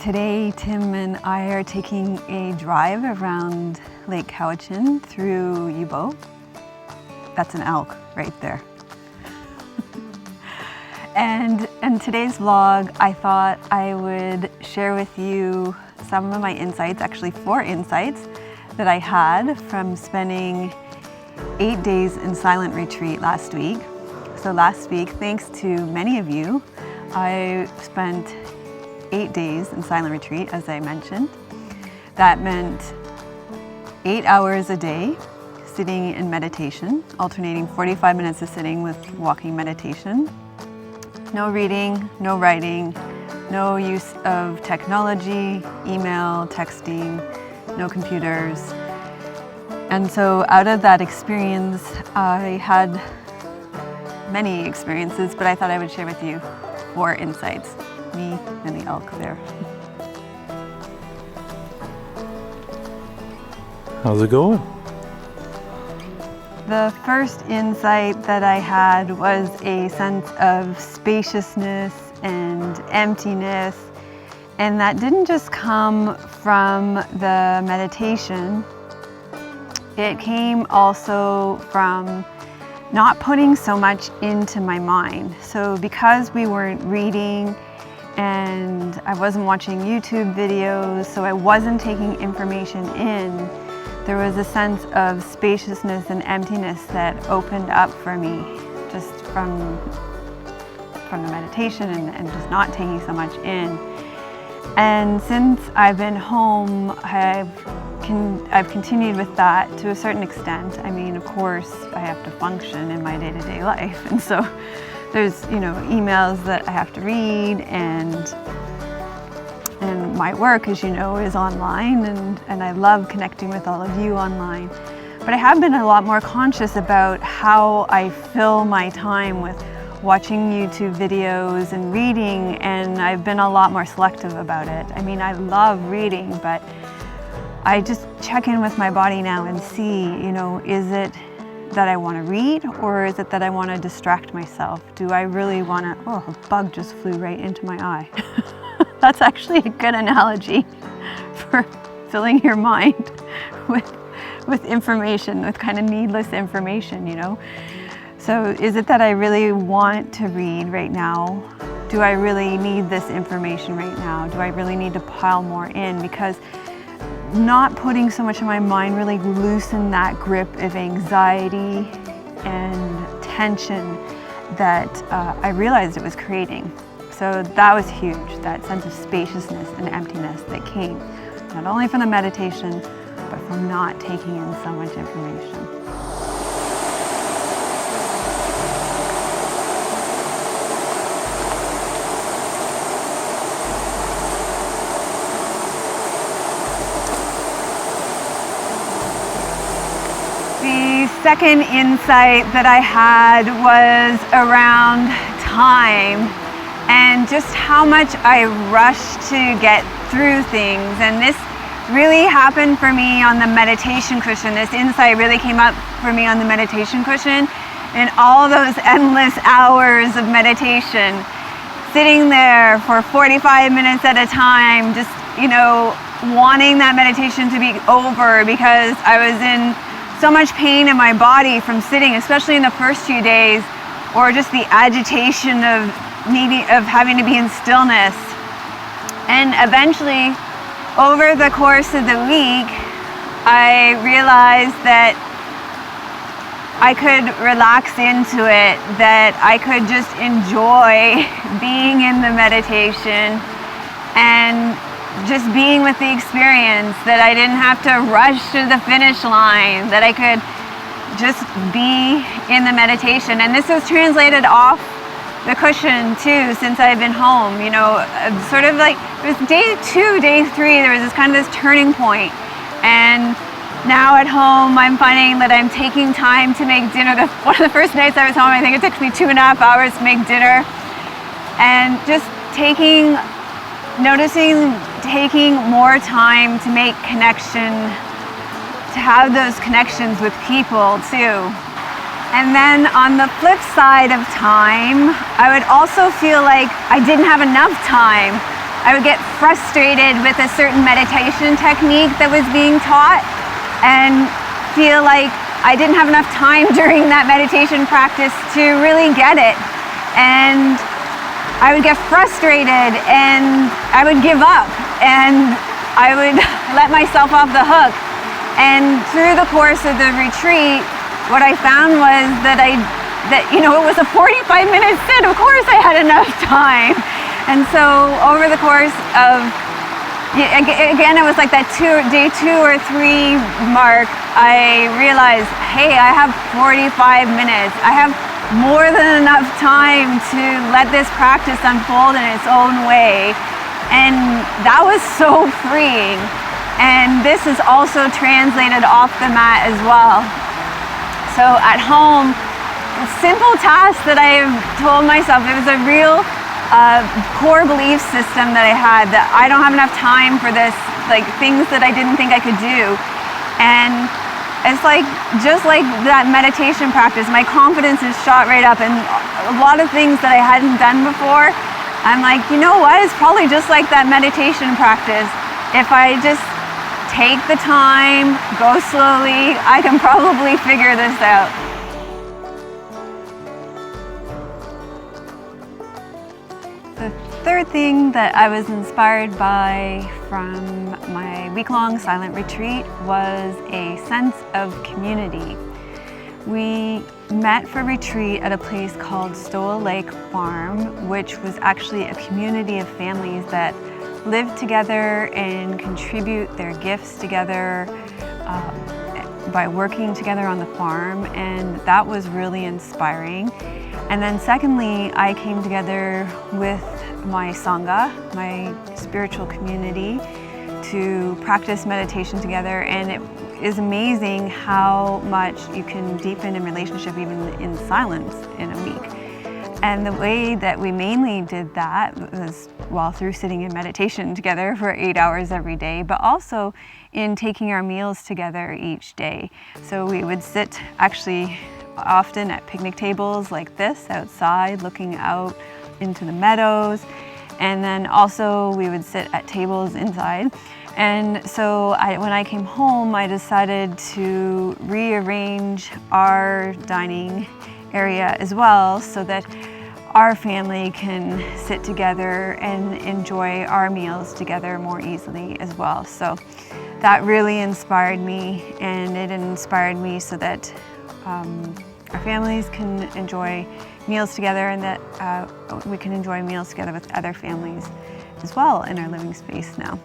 Today, Tim and I are taking a drive around Lake Cowichan through Yubo. That's an elk right there. And in today's vlog, I thought I would share with you some of my insights, actually 4 insights that I had from spending 8 days in silent retreat last week. So last week, thanks to many of you, I spent 8 days in silent retreat, as I mentioned. That meant 8 hours a day sitting in meditation, alternating 45 minutes of sitting with walking meditation. No reading, no writing, no use of technology, email, texting, no computers. And so out of that experience, I had many experiences, but I thought I would share with you 4 insights. Me and the elk there. How's it going? The first insight that I had was a sense of spaciousness and emptiness, and that didn't just come from the meditation. It came also from not putting so much into my mind. So because we weren't reading and I wasn't watching YouTube videos, so I wasn't taking information in, there was a sense of spaciousness and emptiness that opened up for me just from the meditation and just not taking so much in. And since I've been home, I've continued with that to a certain extent. I mean, of course, I have to function in my day-to-day life, and so there's, emails that I have to read, and my work, as you know, is online, and I love connecting with all of you online. But I have been a lot more conscious about how I fill my time with watching YouTube videos and reading, and I've been a lot more selective about it. I mean, I love reading, but I just check in with my body now and see, is it that I want to read, or is it that I want to distract myself? Do I really want to, oh, a bug just flew right into my eye. That's actually a good analogy for filling your mind with information, with kind of needless information, So is it that I really want to read right now? Do I really need this information right now? Do I really need to pile more in? Because not putting so much in my mind really loosened that grip of anxiety and tension that I realized it was creating. So that was huge, that sense of spaciousness and emptiness that came not only from the meditation, but from not taking in so much information. The second insight that I had was around time and just how much I rush to get through things. And this really happened for me on the meditation cushion. This insight really came up for me on the meditation cushion, and all those endless hours of meditation, sitting there for 45 minutes at a time, just, wanting that meditation to be over because I was in so much pain in my body from sitting, especially in the first few days, or just the agitation of having to be in stillness. And eventually, over the course of the week, I realized that I could relax into it, that I could just enjoy being in the meditation and just being with the experience, that I didn't have to rush to the finish line, that I could just be in the meditation. And this has translated off the cushion too since I've been home. Sort of like it was day 2, day 3, there was this kind of this turning point. And now at home, I'm finding that I'm taking time to make dinner. One of the first nights I was home, I think it took me 2.5 hours to make dinner. And just taking more time to make connection, to have those connections with people too. And then on the flip side of time, I would also feel like I didn't have enough time. I would get frustrated with a certain meditation technique that was being taught and feel like I didn't have enough time during that meditation practice to really get it. And I would get frustrated and I would give up and I would let myself off the hook. And through the course of the retreat, what I found was that it was a 45-minute sit. Of course I had enough time. And so over the course of, again, it was like that day 2 or 3 mark, I realized, hey, I have 45 minutes. I have more than enough time to let this practice unfold in its own way. And that was so freeing. And this is also translated off the mat as well. So at home, a simple task that I've told myself, it was a real core belief system that I had, that I don't have enough time for this, like things that I didn't think I could do. And it's like, just like that meditation practice, my confidence is shot right up, and a lot of things that I hadn't done before, I'm like, you know what, it's probably just like that meditation practice. If I just take the time, go slowly, I can probably figure this out. The third thing that I was inspired by from my week-long silent retreat was a sense of community. We met for retreat at a place called Stoll Lake Farm, which was actually a community of families that live together and contribute their gifts together by working together on the farm, and that was really inspiring. And then secondly, I came together with my Sangha, my spiritual community, to practice meditation together, and it is amazing how much you can deepen a relationship even in silence in a week. And the way that we mainly did that was through sitting in meditation together for 8 hours every day, but also in taking our meals together each day. So we would sit actually often at picnic tables like this outside, looking out into the meadows, and then also we would sit at tables inside. And so when I came home, I decided to rearrange our dining area as well, so that our family can sit together and enjoy our meals together more easily as well. So that really inspired me, and it inspired me so that our families can enjoy meals together, and that we can enjoy meals together with other families as well in our living space now.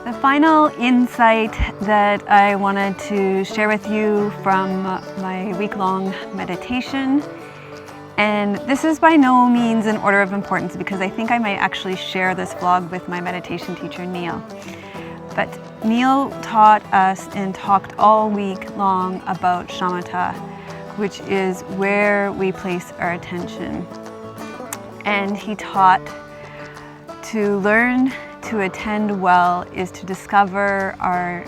The final insight that I wanted to share with you from my week-long meditation, and this is by no means in order of importance because I think I might actually share this vlog with my meditation teacher, Neil. But Neil taught us and talked all week long about shamatha, which is where we place our attention. And he taught to learn to attend well is to discover our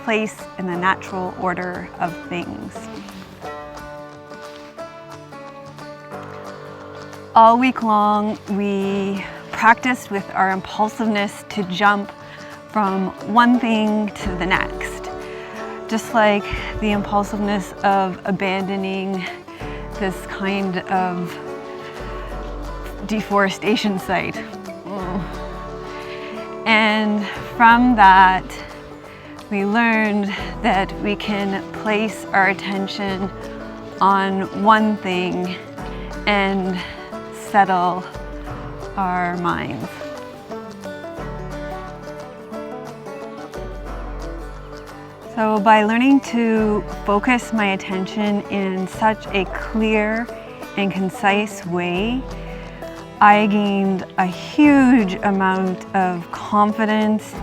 place in the natural order of things. All week long, we practiced with our impulsiveness to jump from one thing to the next. Just like the impulsiveness of abandoning this kind of deforestation site. And from that, we learned that we can place our attention on one thing and settle our minds. So by learning to focus my attention in such a clear and concise way, I gained a huge amount of confidence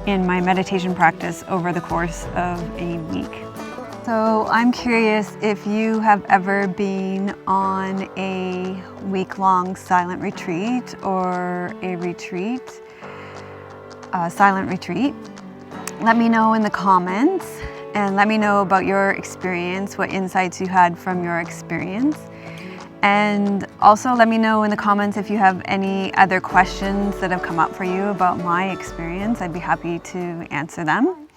in my meditation practice over the course of a week. So I'm curious if you have ever been on a week-long silent retreat or a retreat, silent retreat. Let me know in the comments and let me know about your experience, what insights you had from your experience. And also let me know in the comments if you have any other questions that have come up for you about my experience. I'd be happy to answer them.